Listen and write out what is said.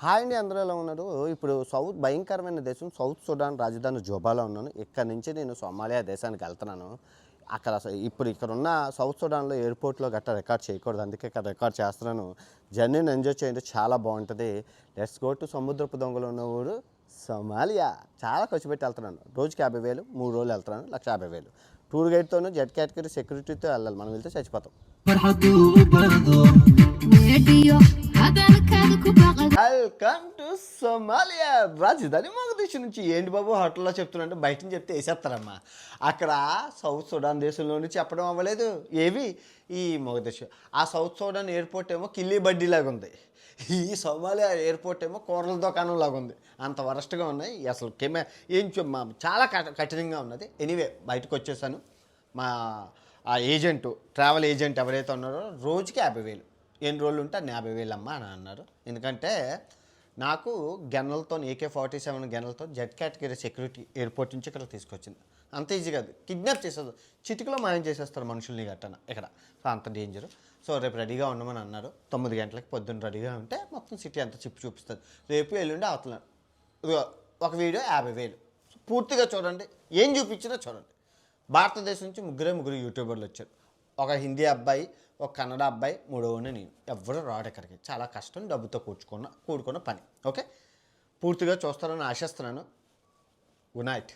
Hi అండి, అందరూ ఎలా ఉన్నారు? ఇప్పుడు భయంకరమైన దేశం సౌత్ సుడాన్ రాజధాని జోబాలో ఉన్నాను. ఇక్కడి నుంచి నేను సోమాలియా దేశానికి వెళ్తున్నాను. అక్కడ ఇక్కడున్న సౌత్ సుడాన్లో ఎయిర్పోర్ట్లో గట్టా రికార్డ్ చేయకూడదు, అందుకే ఇక్కడ రికార్డ్ చేస్తున్నాను. జర్నీని ఎంజాయ్ చేయండి, చాలా బాగుంటుంది. లెట్స్ గో టు సముద్రపు దొంగలు ఉన్న ఊరు సోమాలియా. చాలా ఖర్చు పెట్టి వెళ్తున్నాను. రోజుకి 50,000, 3 రోజులు వెళ్తున్నాను, 1,50,000. టూర్ గైడ్తోనూ జెడ్ కేటగిరీ సెక్యూరిటీతో వెళ్ళాలి. మనం వెళ్తే చచ్చిపోతాం. వెల్కమ్ టు సోమాలియా రాజధాని మొగదీషు నుంచి. ఏంటి బాబు హోటల్లో చెప్తున్నట్టు బయట నుంచి చెప్తే వేసేస్తారమ్మా. అక్కడ సౌత్ సుడాన్ దేశంలోని చెప్పడం అవ్వలేదు ఏవి ఈ మొగదీషు. ఆ సౌత్ సుడాన్ ఎయిర్పోర్ట్ ఏమో కిల్లీ బడ్డీలాగా ఉంది, ఈ సోమాలియా ఎయిర్పోర్ట్ ఏమో కూరల దుకాణం లాగా ఉంది. అంత వరస్ట్గా ఉన్నాయి అసలు. చాలా కఠినంగా ఉన్నది. ఎనీవే బయటకు వచ్చేసాను. మా ఆ ఏజెంటు, ట్రావెల్ ఏజెంట్ ఎవరైతే ఉన్నారో రోజుకి 50,000, ఎన్ని రోజులు ఉంటే అన్ని 50,000 అమ్మా అని అన్నారు. ఎందుకంటే నాకు గన్నలతో AK-47 గన్నలతో జెడ్ కేటగిరీ సెక్యూరిటీ ఎయిర్పోర్ట్ నుంచి ఇక్కడ తీసుకొచ్చింది. అంత ఈజీ కాదు, కిడ్నాప్ చేసేది, చిటికలో మాయం చేసేస్తారు మనుషుల్ని గట్టన ఇక్కడ. సో అంత డేంజర్. సో రేపు రెడీగా ఉండమని అన్నారు. 9 గంటలకు పొద్దున్న రెడీగా ఉంటే మొత్తం సిటీ అంతా చిప్పు చూపిస్తుంది. రేపు ఎల్లుండి అవతల ఒక వీడియో 50,000. పూర్తిగా చూడండి, ఏం చూపించినా చూడండి. భారతదేశం నుంచి ముగ్గురు యూట్యూబర్లు వచ్చారు. ఒక హిందీ అబ్బాయి, ఒక కన్నడ అబ్బాయి, మూడోని నేను. ఎవ్వరూ రాడు ఇక్కడికి. చాలా కష్టం, డబ్బుతో కూడుకున్న పని. ఓకే, పూర్తిగా చూస్తారని ఆశిస్తున్నాను. Good night.